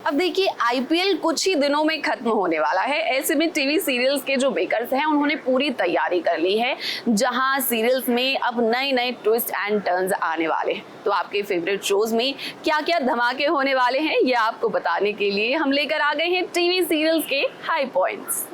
अब देखिए आईपीएल कुछ ही दिनों में खत्म होने वाला है। ऐसे में टीवी सीरियल्स के जो मेकर्स हैं उन्होंने पूरी तैयारी कर ली है, जहां सीरियल्स में अब नए नए ट्विस्ट एंड टर्न्स आने वाले हैं। तो आपके फेवरेट शोज में क्या क्या धमाके होने वाले हैं, ये आपको बताने के लिए हम लेकर आ गए हैं टीवी सीरियल्स के हाई पॉइंट्स।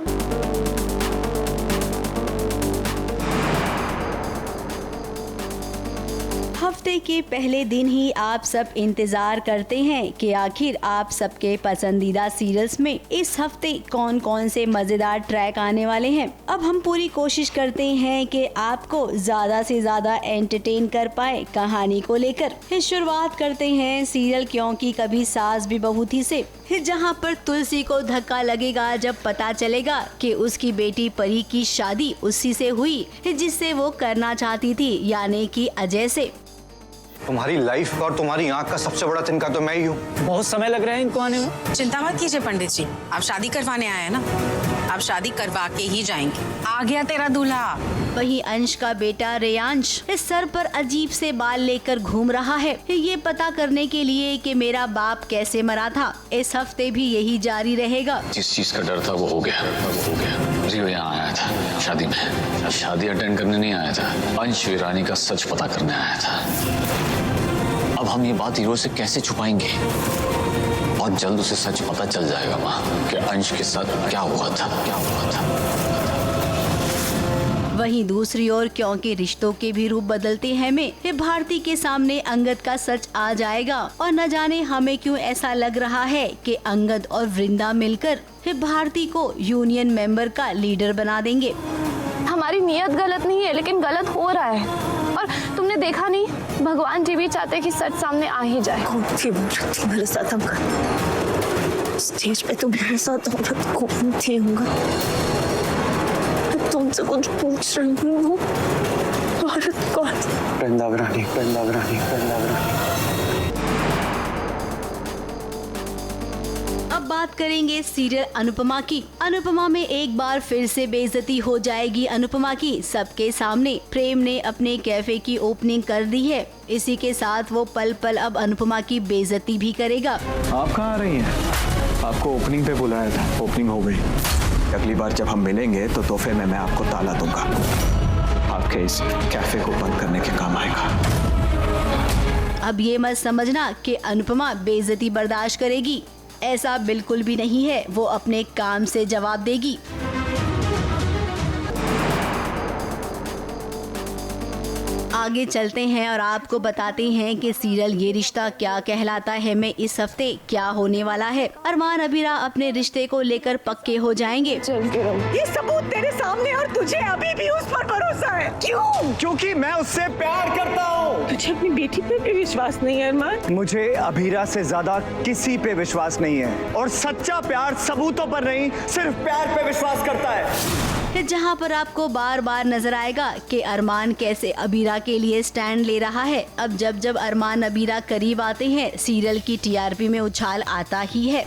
हफ्ते के पहले दिन ही आप सब इंतजार करते हैं कि आखिर आप सबके पसंदीदा सीरियल्स में इस हफ्ते कौन कौन से मजेदार ट्रैक आने वाले हैं। अब हम पूरी कोशिश करते हैं कि आपको ज्यादा से ज्यादा एंटरटेन कर पाए कहानी को लेकर। शुरुआत करते हैं सीरियल क्योंकि कभी सास भी बहू थी से, जहां पर तुलसी को धक्का लगेगा जब पता चलेगा कि उसकी बेटी परी की शादी उसी से हुई जिससे वो करना चाहती थी, यानी कि अजय से। तुम्हारी लाइफ और तुम्हारी आंख का सबसे बड़ा तिनका तो मैं ही हूँ। बहुत समय लग रहा है इनको आने में। चिंता मत कीजिए पंडित जी, आप शादी करवाने आए हैं ना, आप शादी करवा के ही जाएंगे। आ गया तेरा दूल्हा। वहीं अंश का बेटा रेयांश इस सर पर अजीब से बाल लेकर घूम रहा है, ये पता करने के लिए कि मेरा बाप कैसे मरा था। इस हफ्ते भी यही जारी रहेगा। जिस चीज का डर था वो हो गया। रियो यहाँ आया था शादी में, शादी अटेंड करने नहीं आया था, अंश वीरानी का सच पता करने आया था। अब हम ये बात हीरो से कैसे छुपाएंगे? बहुत जल्द उसे सच पता चल जाएगा माँ कि अंश के साथ क्या हुआ था। वहीं दूसरी ओर क्योंकि रिश्तों के भी रूप बदलते हैं में भारती के सामने अंगद का सच आ जाएगा और न जाने हमें क्यों ऐसा लग रहा है कि अंगद और वृंदा मिलकर भारती को यूनियन मेंबर का लीडर बना देंगे। हमारी नीयत गलत नहीं है, लेकिन गलत हो रहा है। और तुमने देखा नहीं, भगवान जी भी चाहते कि सच सामने आ ही जाए। कौन थी मेरे साथ? हम स्टेज पे तो मेरे साथ कौन थी? तुमसे कुछ पूछ रही हूँ। औरत कौन? वृंदावरानी। अब बात करेंगे सीरियल अनुपमा की। अनुपमा में एक बार फिर से बेइज्जती हो जाएगी अनुपमा की सबके सामने। प्रेम ने अपने कैफे की ओपनिंग कर दी है, इसी के साथ वो पल पल अब अनुपमा की बेइज्जती भी करेगा। आप कहाँ आ रही हैं? आपको ओपनिंग पे बुलाया था, ओपनिंग हो गई। अगली बार जब हम मिलेंगे तो तोहफे में मैं आपको ताला दूंगा, आपके इस कैफे को बंद करने के काम आएगा। अब ये मत समझना कि अनुपमा बेइज्जती बर्दाश्त करेगी, ऐसा बिल्कुल भी नहीं है। वो अपने काम से जवाब देगी। आगे चलते हैं और आपको बताते हैं कि सीरियल ये रिश्ता क्या कहलाता है में इस हफ्ते क्या होने वाला है। अरमान अबीरा अपने रिश्ते को लेकर पक्के हो जाएंगे। चल के रहो। ये सबूत तेरे सामने और तुझे अभी भी उस पर भरोसा है? क्यों? क्योंकि मैं उससे प्यार करता हूँ। तुझे अपनी बेटी पे भी विश्वास नहीं है अरमान? मुझे अभीरा से ज्यादा किसी पे विश्वास नहीं है, और सच्चा प्यार सबूतों पर नहीं, सिर्फ प्यार पे विश्वास करता है। जहां पर आपको बार बार नजर आएगा कि अरमान कैसे अबीरा के लिए स्टैंड ले रहा है। अब जब जब अरमान अबीरा करीब आते हैं, सीरियल की टीआरपी में उछाल आता ही है।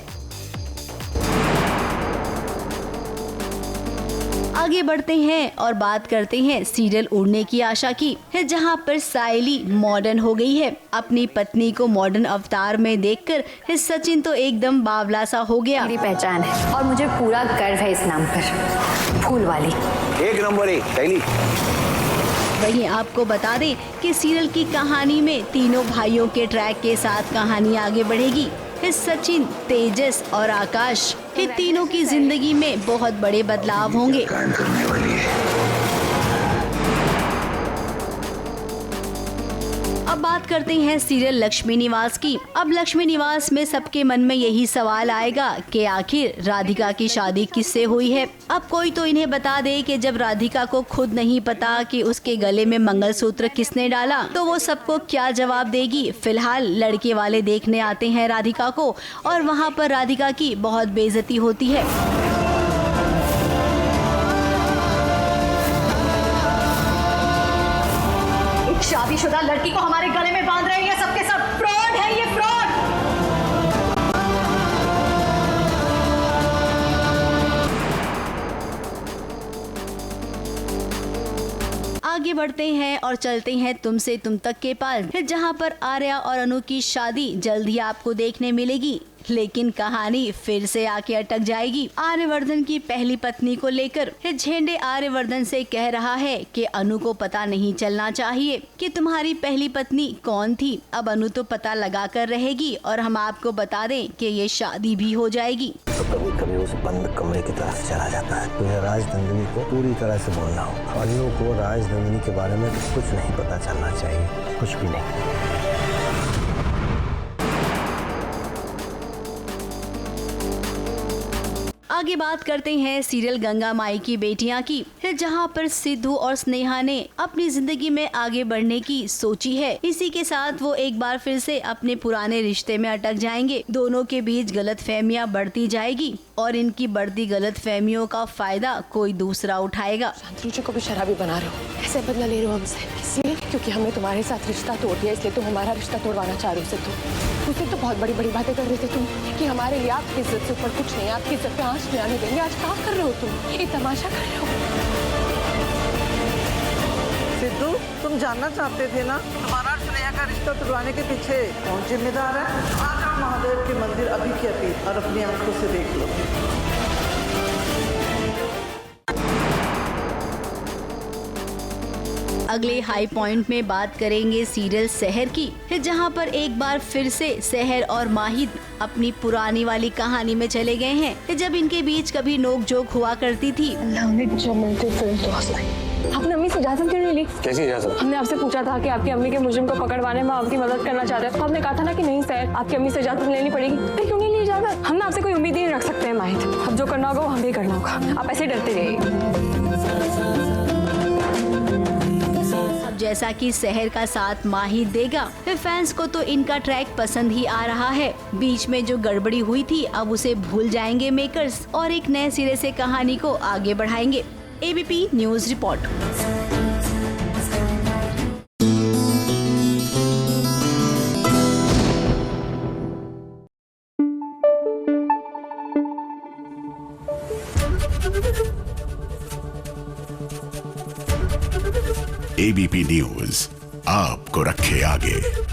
आगे बढ़ते हैं और बात करते हैं सीरियल उड़ने की आशा की, जहां पर सायली मॉडर्न हो गई है। अपनी पत्नी को मॉडर्न अवतार में देखकर सचिन तो एकदम बावला सा हो गया। मेरी पहचान है और मुझे पूरा गर्व है इस नाम पर, फूल वाली। एक नंबर एक सायली। वहीं आपको बता दें कि सीरियल की कहानी में तीनों भाइयों के ट्रैक के साथ कहानी आगे बढ़ेगी। सचिन, तेजस और आकाश, ये तीनों की जिंदगी में बहुत बड़े बदलाव होंगे। अब बात करते हैं सीरियल लक्ष्मी निवास की। अब लक्ष्मी निवास में सबके मन में यही सवाल आएगा कि आखिर राधिका की शादी किससे हुई है। अब कोई तो इन्हें बता दे कि जब राधिका को खुद नहीं पता कि उसके गले में मंगलसूत्र किसने डाला, तो वो सबको क्या जवाब देगी। फिलहाल लड़के वाले देखने आते हैं राधिका को और वहाँ पर राधिका की बहुत बेइज्जती होती है। शादीशुदा लड़की को हमारे गले में बांध रहे हैं, सबके सब फ्रॉड है, ये फ्रॉड। आगे बढ़ते हैं और चलते हैं तुमसे तुम तक के पास, जहां पर आर्या और अनु की शादी जल्द ही आपको देखने मिलेगी। लेकिन कहानी फिर से आके अटक जाएगी। आर्यवर्धन की पहली पत्नी को लेकर झेंडे आर्यवर्धन से कह रहा है कि अनु को पता नहीं चलना चाहिए कि तुम्हारी पहली पत्नी कौन थी। अब अनु तो पता लगा कर रहेगी और हम आपको बता दें कि ये शादी भी हो जाएगी। तो कभी कभी उस बंद कमरे की तरफ चला जाता है। तुझे राजनंदिनी को पूरी तरह से बोलना हो। अनु को राजनंदिनी के बारे में कुछ नहीं पता चलना चाहिए, कुछ भी नहीं। आगे बात करते हैं सीरियल गंगा माई की बेटियां की, जहां पर सिद्धू और स्नेहा ने अपनी जिंदगी में आगे बढ़ने की सोची है। इसी के साथ वो एक बार फिर से अपने पुराने रिश्ते में अटक जाएंगे। दोनों के बीच गलतफहमियां बढ़ती जाएगी और इनकी बढ़ती गलतफहमियों का फायदा कोई दूसरा उठाएगा। शांतनु को भी शराबी बना रहे हो, ऐसे बदला ले रहे हो हमसे, इसलिए क्योंकि हमने तुम्हारे साथ रिश्ता तोड़ दिया, इसलिए तुम हमारा रिश्ता तोड़वाना चाह रहे हो। तुम तो बहुत बड़ी बड़ी बातें कर रहे थे तुम कि हमारे लिए आपकी इज्जत से ऊपर कुछ नहीं, आपकी इज्जत पे आंच नहीं आने देंगे। आज क्या कर रहे हो तुम? ये तमाशा कर रहे हो। सिद्धू, तुम जानना चाहते थे ना तुम्हारा और स्नेहा का रिश्ता तुड़वाने के पीछे कौन जिम्मेदार है? आ जाओ महादेव के मंदिर अभी के अभी और अपनी आंखों से देख लो। अगले हाई पॉइंट में बात करेंगे सीरियल सहर की, जहां पर एक बार फिर से सहर और माहिद अपनी पुरानी वाली कहानी में चले गए हैं, जब इनके बीच कभी नोक-झोंक हुआ करती थी। आपने अम्मी से इजाजत क्यों नहीं ली? कैसी इजाजत? हमने आपसे पूछा था कि आपकी अम्मी के मुजरिम को पकड़वाने में आपकी मदद करना चाहते हैं, तो आपने कहा था ना कि नहीं सर, आपकी अम्मी से इजाजत लेनी पड़ेगी। फिर क्यों नहीं ली इजाजत? हम आपसे कोई उम्मीद ही नहीं रख सकते हैं माहिद। अब जो करना होगा वो हमें करना होगा, आप ऐसे डरते रहिए। जैसा कि सहर का साथ माहिद देगा, फिर फैंस को तो इनका ट्रैक पसंद ही आ रहा है। बीच में जो गड़बड़ी हुई थी अब उसे भूल जाएंगे मेकर्स और एक नए सिरे से कहानी को आगे बढ़ाएंगे। ABP news report. ABP news आपको रखे आगे।